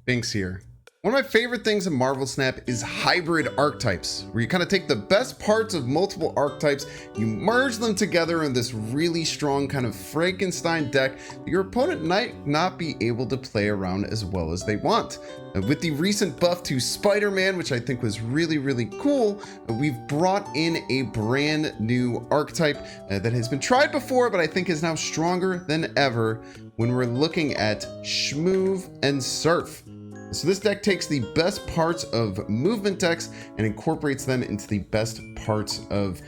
Binks here. One of my favorite things in Marvel Snap is hybrid archetypes, where you kind of take the best parts of multiple archetypes, you merge them together in this really strong kind of Frankenstein deck that your opponent might not be able to play around as well as they want. With the recent buff to Spider-Man, which I think was really cool, we've brought in a brand new archetype that has been tried before, but I think is now stronger than ever when we're looking at Shmoove and Surf. So this deck takes the best parts of movement decks and incorporates them into the best parts of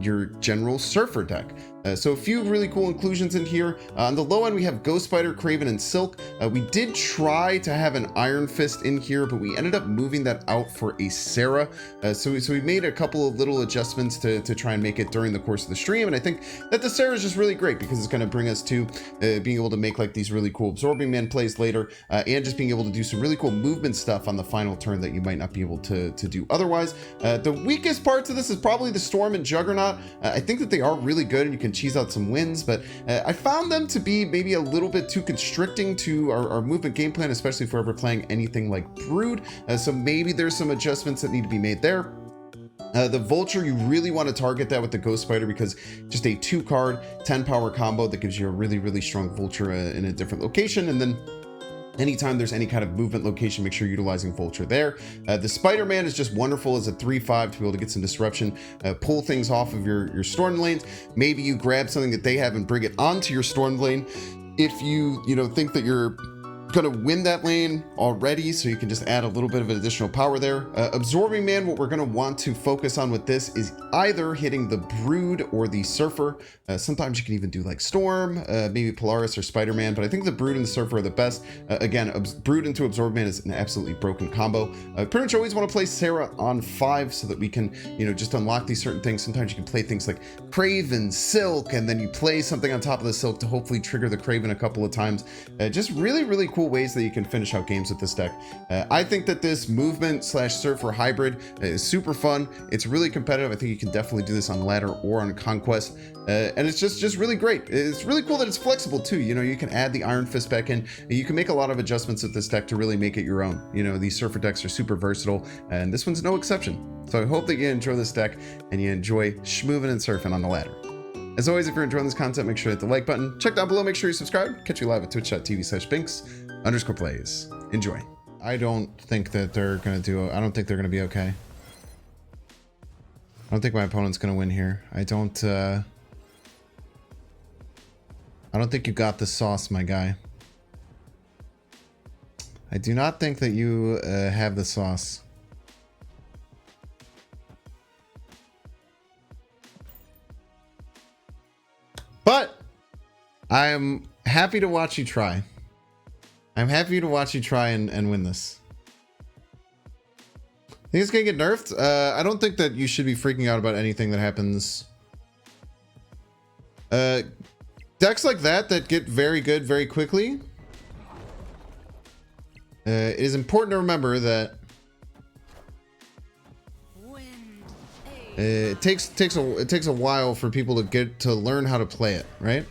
your general surfer deck. So a few really cool inclusions in here. On the low end, we have Ghost Spider, Kraven, and Silk. We did try to have an Iron Fist in here, but we ended up moving that out for a Sarah. So we made a couple of little adjustments to try and make it during the course of the stream. And I think that the Sarah is just really great because it's going to bring us to being able to make like these really cool Absorbing Man plays later, and just being able to do some really cool movement stuff on the final turn that you might not be able to do otherwise. The weakest parts of this is probably the Storm and Juggernaut. I think that they are really good and you can cheese out some wins, but I found them to be maybe a little bit too constricting to our movement game plan, especially if we're ever playing anything like Brood. So maybe there's some adjustments that need to be made there. The Vulture, you really want to target that with the Ghost Spider because just a 2-card, 10 power combo that gives you a really strong Vulture in a different location. And then anytime there's any kind of movement location, make sure you're utilizing Vulture there. The Spider-Man is just wonderful as a 3/5 to be able to get some disruption, pull things off of your Storm lanes. Maybe you grab something that they have and bring it onto your Storm lane. If you think that you're gonna win that lane already, so you can just add a little bit of additional power there. Absorbing Man, what we're gonna want to focus on with this is either hitting the Brood or the Surfer. Sometimes you can even do like Storm, maybe Polaris or Spider-Man, but I think the Brood and the Surfer are the best. Again, Brood into Absorbing Man is an absolutely broken combo. Pretty much always want to play Sarah on 5 so that we can, just unlock these certain things. Sometimes you can play things like Kraven, Silk, and then you play something on top of the Silk to hopefully trigger the Kraven a couple of times. Just really cool ways that you can finish out games with this deck. I think that this movement / surfer hybrid is super fun. It's really competitive. I think you can definitely do this on ladder or on conquest. And it's just really great. It's really cool that it's flexible too. You can add the Iron Fist back in. You can make a lot of adjustments with this deck to really make it your own. These surfer decks are super versatile, and this one's no exception. So I hope that you enjoy this deck and you enjoy schmooving and surfing on the ladder. As always, if you're enjoying this content, make sure to hit the like button. Check down below, make sure you subscribe. Catch you live at twitch.tv/binks_plays. Enjoy. I don't think that they're gonna I don't think they're gonna be okay. I don't think my opponent's gonna win here. I don't think you got the sauce, my guy. I do not think that you have the sauce. But I am happy to watch you try. I'm happy to watch you try and win this. Think it's gonna get nerfed? I don't think that you should be freaking out about anything that happens. Decks like that get very good very quickly. It is important to remember that it takes a while for people to learn how to play it, right?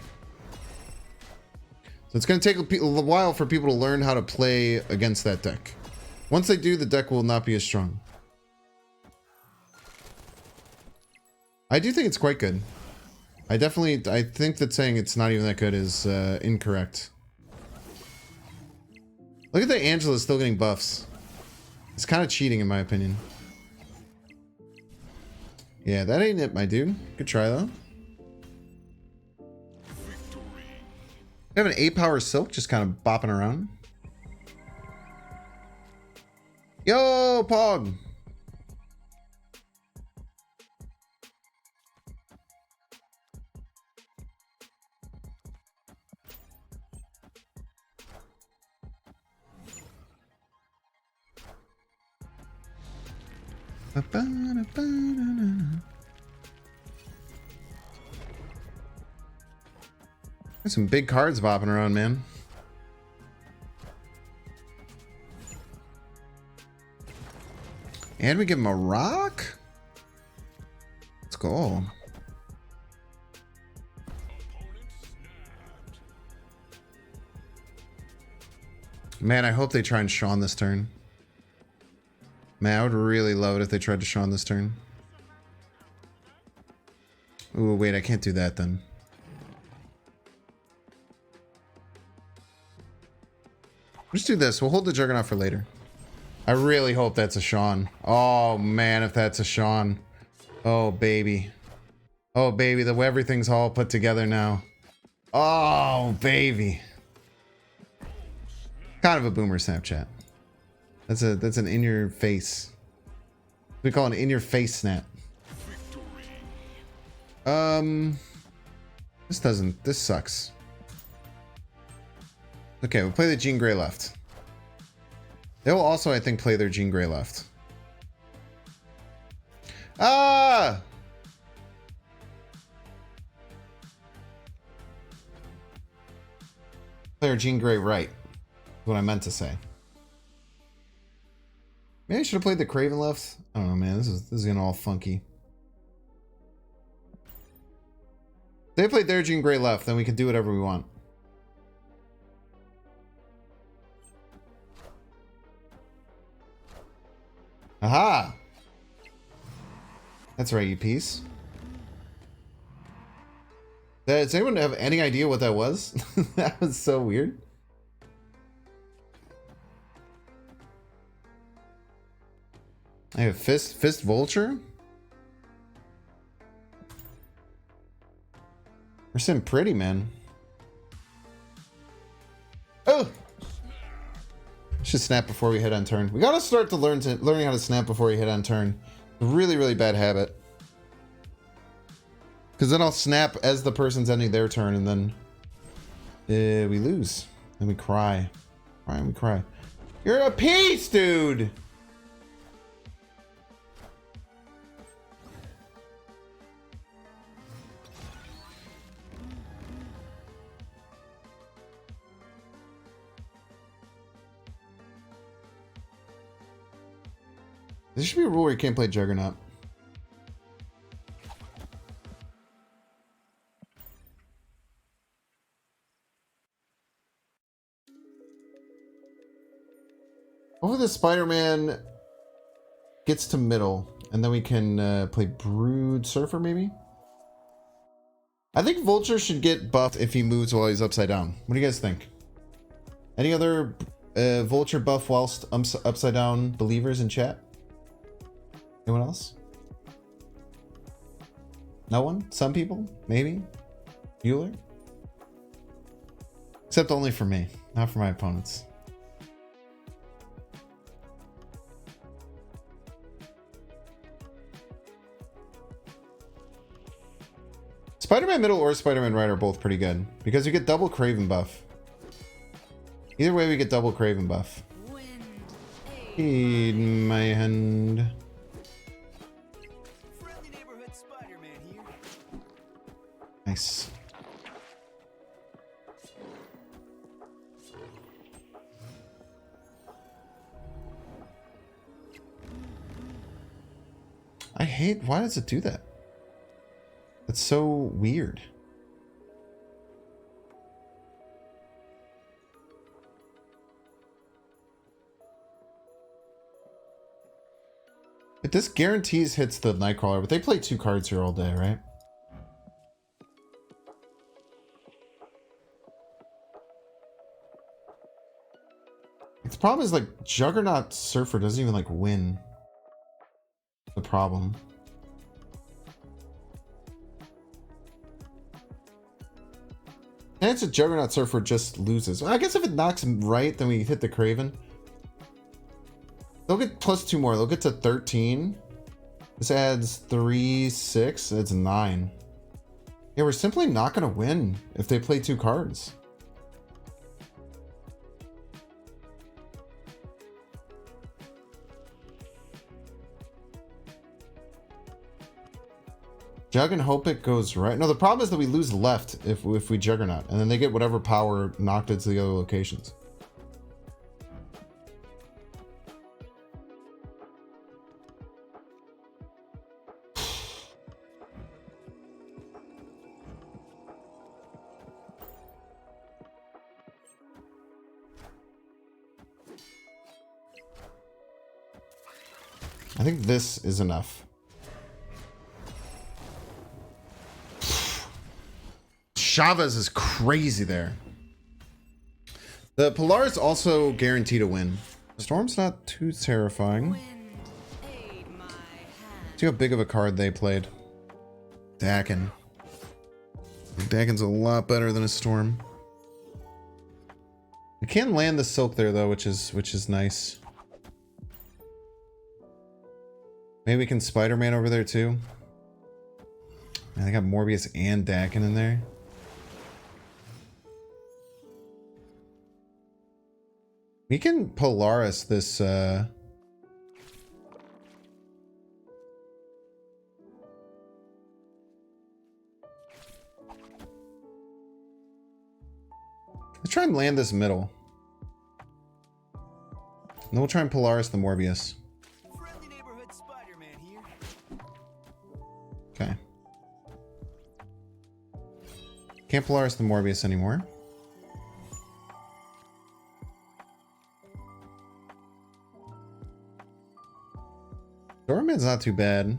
So it's going to take a while for people to learn how to play against that deck. Once they do, the deck will not be as strong. I do think it's quite good. I think that saying it's not even that good is incorrect. Look at the Angela still getting buffs. It's kind of cheating in my opinion. Yeah, that ain't it, my dude. Good try though. We have an 8-power Silk just kind of bopping around. Yo, Pog! There's some big cards bopping around, man. And we give him a rock? Let's go. Man, I hope they try and Sean this turn. Man, I would really love it if they tried to Sean this turn. Ooh, wait, I can't do that then. Just do this. We'll hold the Juggernaut for later. I really hope that's a Sean. Oh, man, if that's a Sean. Oh, baby. Oh, baby, the everything's all put together now. Oh, baby. Kind of a boomer Snapchat. That's an in-your-face. We call it an in-your-face snap. This sucks. Okay, we'll play the Jean Grey left. They will also, I think, play their Jean Grey left. Ah! Play their Jean Grey right. Is what I meant to say. Maybe I should have played the Craven left. I don't know, man. This is getting all funky. If they played their Jean Grey left, then we can do whatever we want. Aha! That's right, you piece. Does anyone have any idea what that was? That was so weird. I have Fist Vulture? We're sitting pretty, man. Oh! Should snap before we hit on turn. We gotta start to learning how to snap before we hit on turn. Really, really bad habit. Because then I'll snap as the person's ending their turn, and then we lose. Then we cry. Cry and we cry. You're a piece, dude! There should be a rule where you can't play Juggernaut. Hopefully the Spider-Man gets to middle, and then we can play Brood Surfer, maybe? I think Vulture should get buffed if he moves while he's upside down. What do you guys think? Any other Vulture buff whilst upside down believers in chat? Anyone else? No one? Some people? Maybe? Bueller? Except only for me, not for my opponents. Spider-Man middle or Spider-Man right are both pretty good because you get double Craven buff. Either way, we get double Craven buff. In my hand. Nice. I hate, why does it do that? That's so weird. But this guarantees hits the Nightcrawler, but they play 2 cards here all day, right? The problem is, like, Juggernaut Surfer doesn't even, like, win. The problem. And it's a Juggernaut Surfer just loses. Well, I guess if it knocks him right, then we hit the Craven. They'll get plus 2 more. They'll get to 13. This adds 3, 6. It's 9. Yeah, we're simply not going to win if they play 2 cards. Jug and hope it goes right. No, the problem is that we lose left if we Juggernaut, and then they get whatever power knocked into the other locations. I think this is enough. Chavez is crazy there. The Polaris also guaranteed a win. Storm's not too terrifying. See how big of a card they played. Dakin. Dakin's a lot better than a Storm. You can land the Silk there though, which is nice. Maybe we can Spider-Man over there too. Man, they got Morbius and Dakin in there. We can Polaris this, let's try and land this middle. And then we'll try and Polaris the Morbius. Friendly neighborhood Spider-Man here. Okay. Can't Polaris the Morbius anymore. Doorman's not too bad.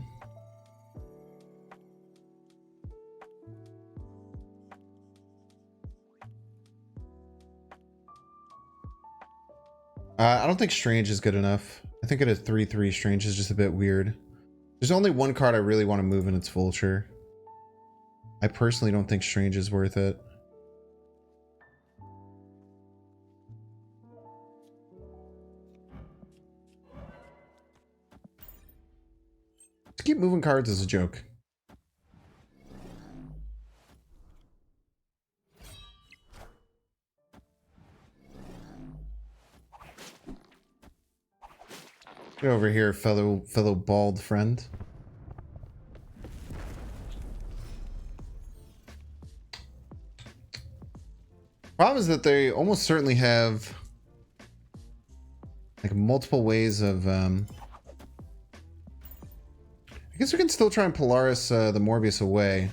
I don't think Strange is good enough. I think at a 3/3 Strange is just a bit weird. There's only one card I really want to move, and it's Vulture. I personally don't think Strange is worth it. To keep moving cards is a joke. Get over here, fellow bald friend. Problem is that they almost certainly have like multiple ways of I guess we can still try and Polaris the Morbius away.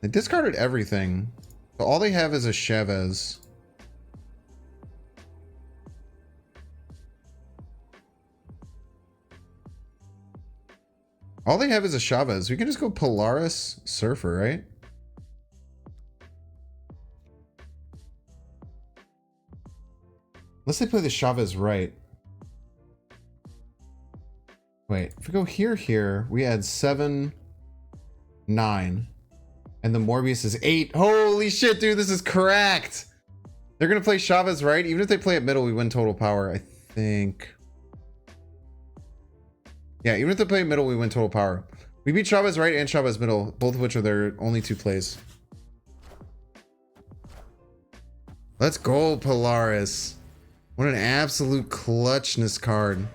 They discarded everything. So all they have is a Chavez. All they have is a Chavez. We can just go Polaris Surfer, right? Unless they play the Chavez right. Wait, if we go here, we add 7, 9. And the Morbius is 8. Holy shit, dude, this is correct. They're going to play Chavez right. Even if they play it middle, we win total power, I think. Yeah, even if they play middle, we win total power. We beat Chavez right and Chavez middle, both of which are their only 2 plays. Let's go, Polaris. What an absolute clutchness card.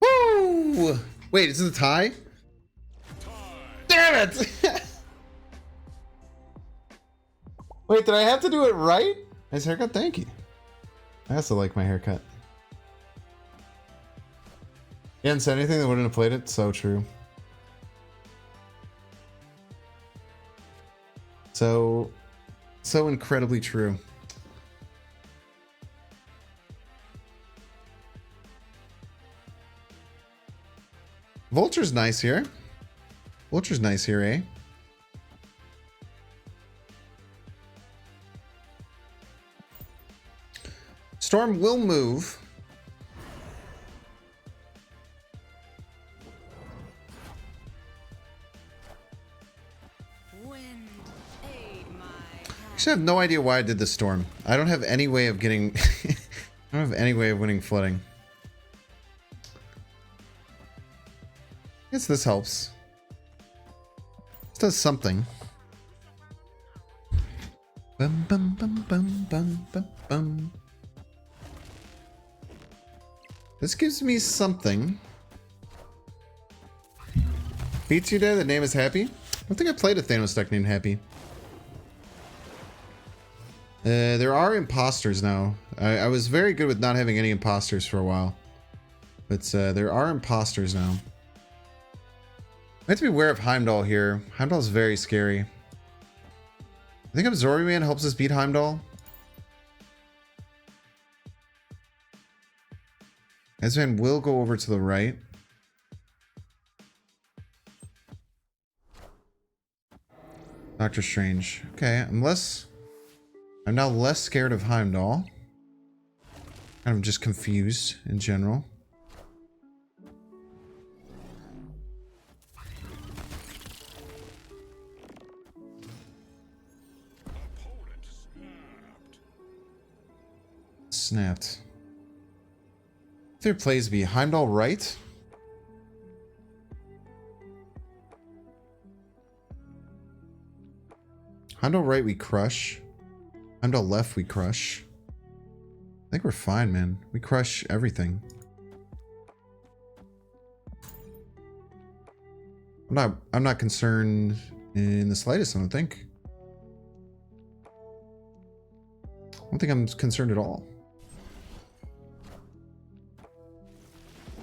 Woo! Wait, is it a tie? Damn it! Wait, did I have to do it right? Nice haircut, thank you. I also like my haircut. You hadn't said anything that wouldn't have played it? So true. So incredibly true. Vulture's nice here. Vulture's nice here, eh? Storm will move. Actually, I have no idea why I did this Storm. I don't have any way of getting... I don't have any way of winning flooding. I guess this helps. This does something. Bum, bum, bum, bum, bum, bum, bum. This gives me something. Beats you there, the name is Happy? I don't think I played a Thanos deck named Happy. There are imposters now. I was very good with not having any imposters for a while. But there are imposters now. I have to be aware of Heimdall here. Heimdall's very scary. I think Absorbing Man helps us beat Heimdall. Ezman will go over to the right. Doctor Strange. Okay, I'm now less scared of Heimdall. I'm just confused in general. Snapped. Third plays be Heimdall right. Heimdall right we crush. Heimdall left we crush. I think we're fine, man. We crush everything. I'm not concerned in the slightest, I don't think. I don't think I'm concerned at all.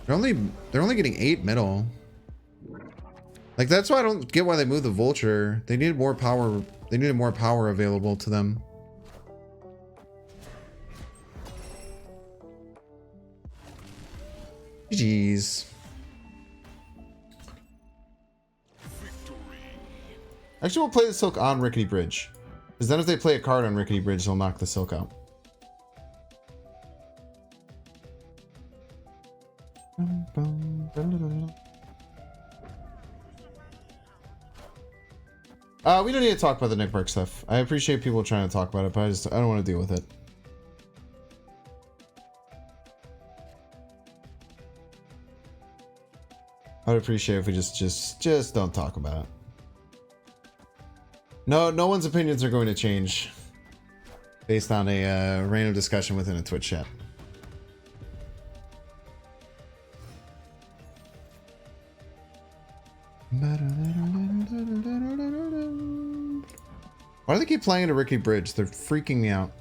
They're only getting 8 middle. Like, that's why I don't get why they moved the Vulture. They needed more power. They needed more power available to them. GG's. Actually, we'll play the Silk on Rickety Bridge. Because then if they play a card on Rickety Bridge, they'll knock the Silk out. We don't need to talk about the Nick Park stuff. I appreciate people trying to talk about it, but I don't want to deal with it. I would appreciate if we just don't talk about it. No one's opinions are going to change based on a random discussion within a Twitch chat. Why do they keep playing to Rickety Bridge? They're freaking me out.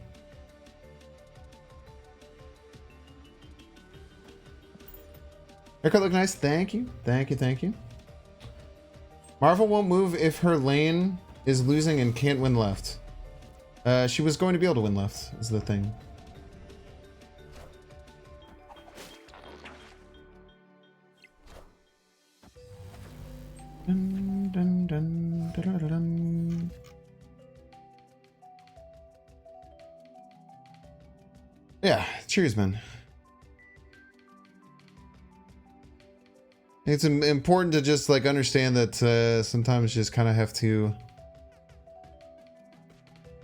Haircut look nice. Thank you. Thank you. Thank you. Marvel won't move if her lane is losing and can't win left. She was going to be able to win left, is the thing. Dun, dun, dun, dun, dun, dun. Yeah, cheers, man. It's important to just like understand that sometimes you just kind of have to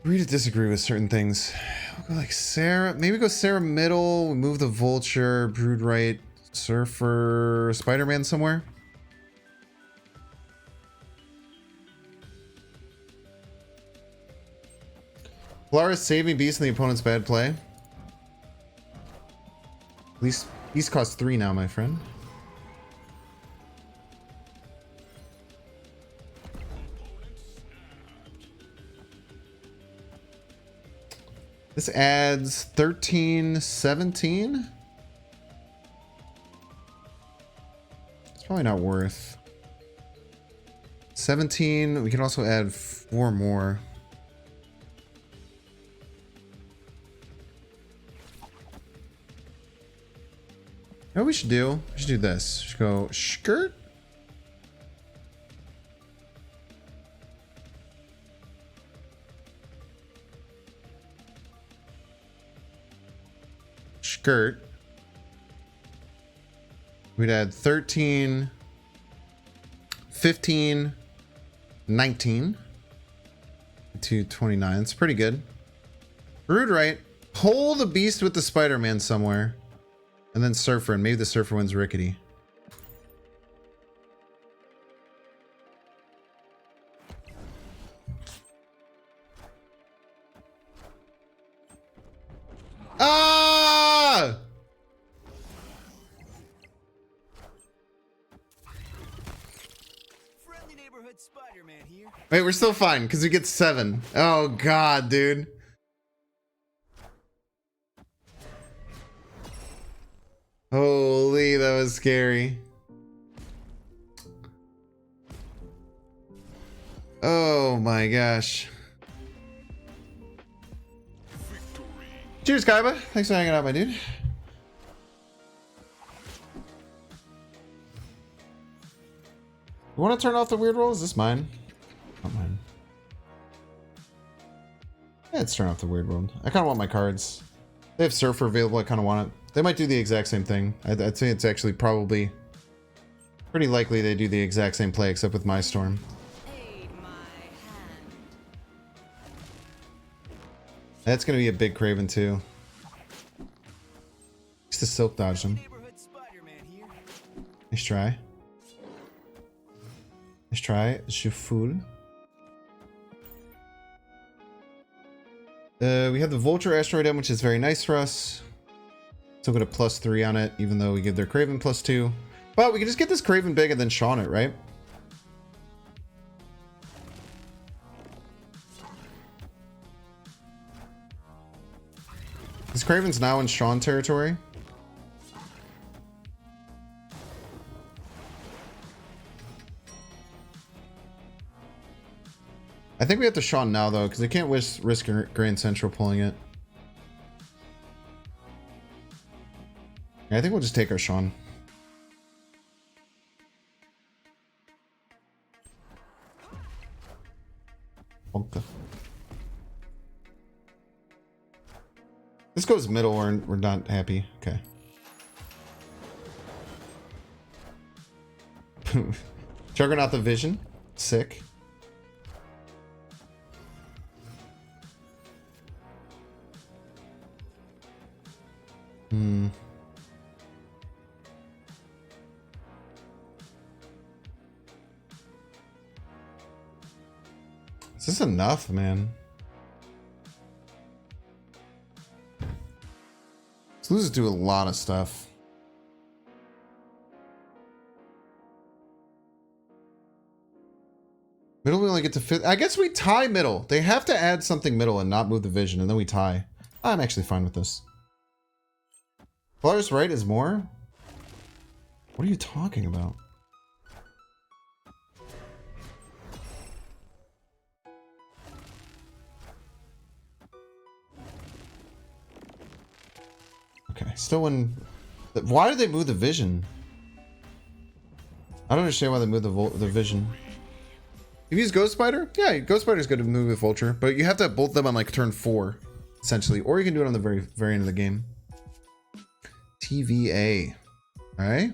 agree to disagree with certain things. We'll go like Sarah, maybe go Sarah middle, move the Vulture, Brood right, Surfer, Spider-Man somewhere. Polaris saving Beast in the opponent's bad play. At least Beast costs 3 now, my friend. This adds 13, 17. It's probably not worth. 17. We can also add 4 more. You know what we should do? We should do this. We should go skirt. Skirt. We'd add 13, 15, 19 to 29. It's pretty good. Brood right. Pull the Beast with the Spider-Man somewhere. And then Surfer, and maybe the Surfer wins Rickety. Ah! Friendly neighborhood Spider-Man here. Wait, we're still fine because we get 7. Oh god, dude. Holy, that was scary. Oh my gosh. Cheers, Kaiba. Thanks for hanging out, my dude. You want to turn off the weird roll? Is this mine? Not mine. Yeah, let's turn off the weird world. I kind of want my cards. They have Surfer available. I kind of want it. They might do the exact same thing. I'd say it's actually probably pretty likely they do the exact same play except with my Storm. That's going to be a big Craven too. Just to silk dodge them. Nice try. Nice try. Je fool. We have the Vulture Asteroid M, which is very nice for us. Still got a +3 on it, even though we give their Craven +2. But we can just get this Craven big and then Shawn it, right? This Craven's now in Shawn territory. I think we have to Shawn now, though, because I can't risk Grand Central pulling it. Yeah, I think we'll just take our Shawn. Okay. This goes middle, we're not happy. Okay. Juggernaut the Vision. Sick. Is this enough, man? These losers do a lot of stuff. Middle, we only get to 5th. I guess we tie middle. They have to add something middle and not move the vision, and then we tie. I'm actually fine with this. Polaris right is more? What are you talking about? Okay, still when... Why did they move the vision? I don't understand why they moved the vision. You use Ghost Spider? Yeah, Ghost Spider is good to move with Vulture, but you have to have both of them on like turn 4, essentially. Or you can do it on the very end of the game. TVA. Alright.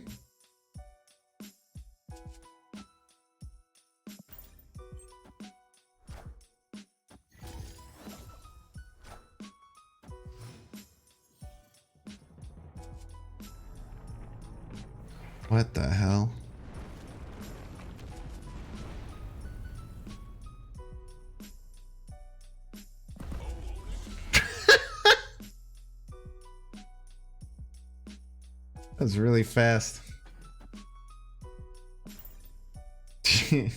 What the hell? That's really fast. You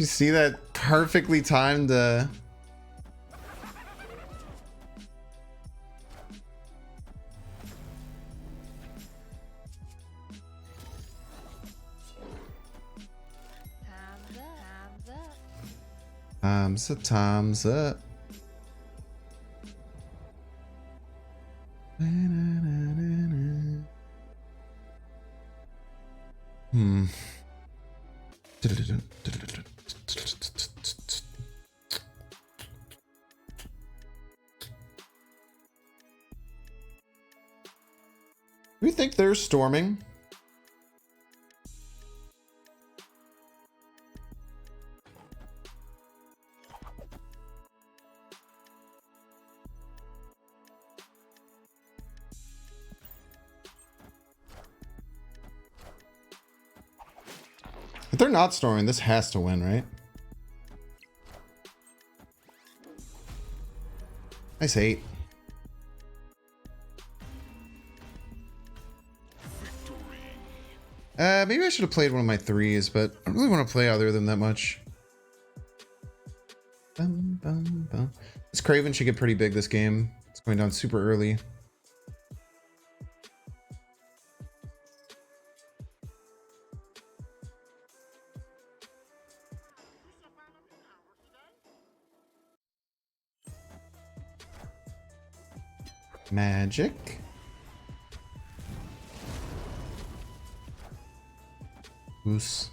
see that perfectly timed Time's up. Do we think they're storming? If they're not storming, this has to win, right? Nice 8. Maybe I should have played one of my 3s, but I don't really want to play either of them that much. This Craven should get pretty big this game. It's going down super early. Magic. Goose.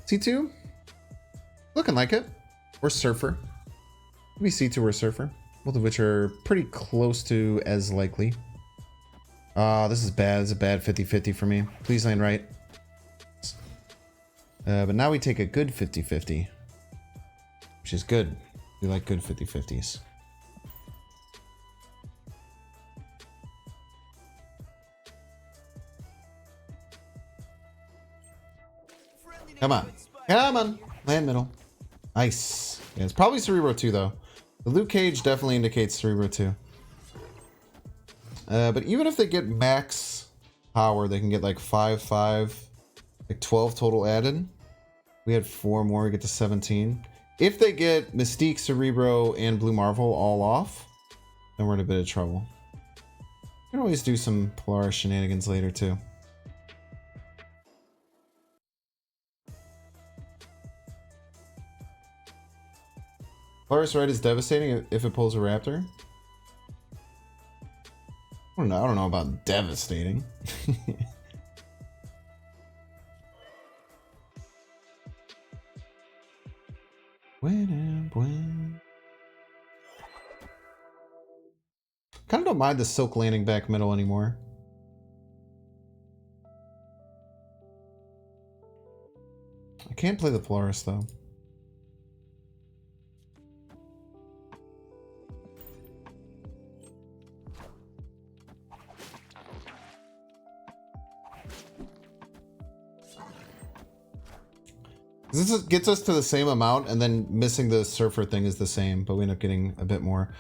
C2? Looking like it. Or Surfer. Maybe C2 or Surfer. Both of which are pretty close to as likely. This is bad. It's a bad 50-50 for me. Please land right. But now we take a good 50-50. Which is good. We like good 50-50s. Come on. Come on. Land middle. Nice. Yeah, it's probably Cerebro 2 though. The Luke Cage definitely indicates Cerebro 2. But even if they get max power, they can get like 5, like 12 total added. We had 4 more, we get to 17. If they get Mystique, Cerebro, and Blue Marvel all off, then we're in a bit of trouble. We can always do some Polaris shenanigans later too. Polaris Red is devastating if it pulls a Raptor. I don't know about devastating. Kind of don't mind the Silk landing back middle anymore. I can't play the Polaris though. This gets us to the same amount, and then missing the Surfer thing is the same, but we end up getting a bit more.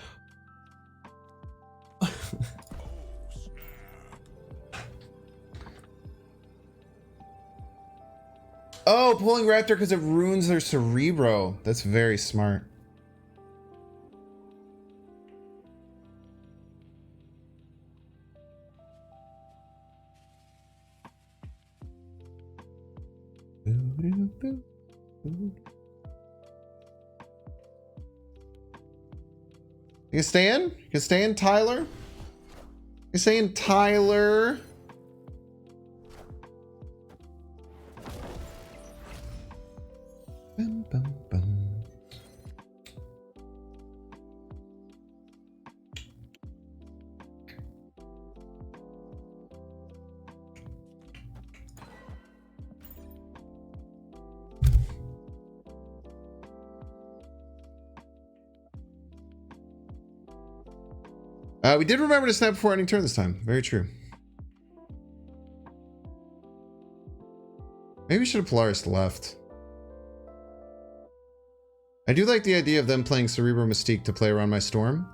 Oh, pulling Raptor because it ruins their Cerebro. That's very smart. You stay in? You stay in, Tyler? You stay in, Tyler? Bum, bum, bum. We did remember to snap before ending turn this time. Very true. Maybe we should have Polaris left. I do like the idea of them playing Cerebro Mystique to play around my Storm,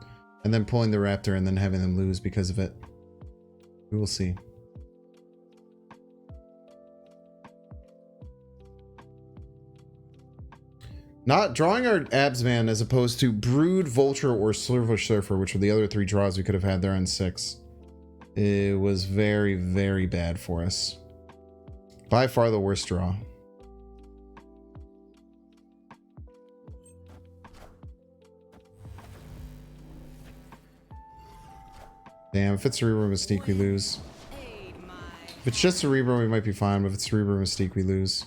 and then pulling the Raptor and then having them lose because of it. We will see. Not drawing our Absman as opposed to Brood, Vulture, or Silverfish Surfer, which were the other 3 draws we could have had there on 6. It was very, very bad for us. By far the worst draw. Damn, if it's Cerebro Mystique, we lose. If it's just Cerebro, we might be fine, but if it's Cerebro Mystique, we lose.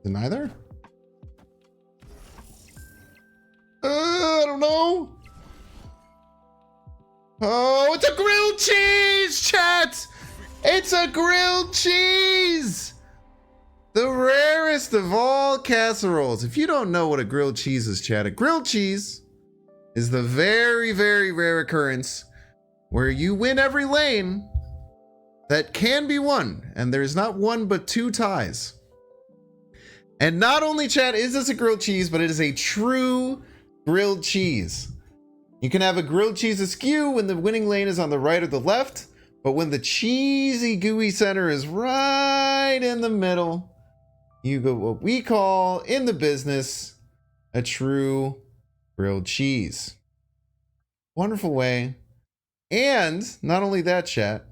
Is it neither? I don't know. Oh, it's a grilled cheese, chat! It's a grilled cheese! The rarest of all casseroles. If you don't know what a grilled cheese is, chat, a grilled cheese is the very, very rare occurrence where you win every lane that can be won, and there's not one but 2 ties. And not only, chat, is this a grilled cheese, but it is a true grilled cheese. You can have a grilled cheese askew when the winning lane is on the right or the left, but when the cheesy gooey center is right in the middle, you go what we call in the business a true grilled cheese. Wonderful way And not only that, chat,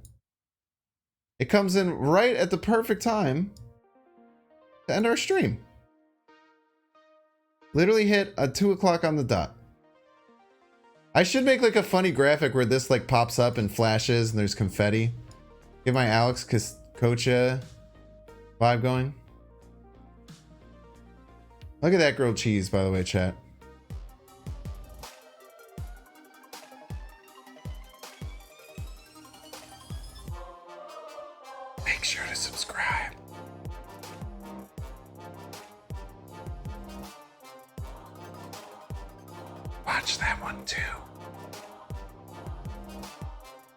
it comes in right at the perfect time to end our stream. Literally hit a 2 o'clock on the dot. I should make like a funny graphic where this like pops up and flashes and there's confetti. Get my Alex Kocha vibe going. Look at that grilled cheese, by the way, chat. Make sure to subscribe. Watch that one too.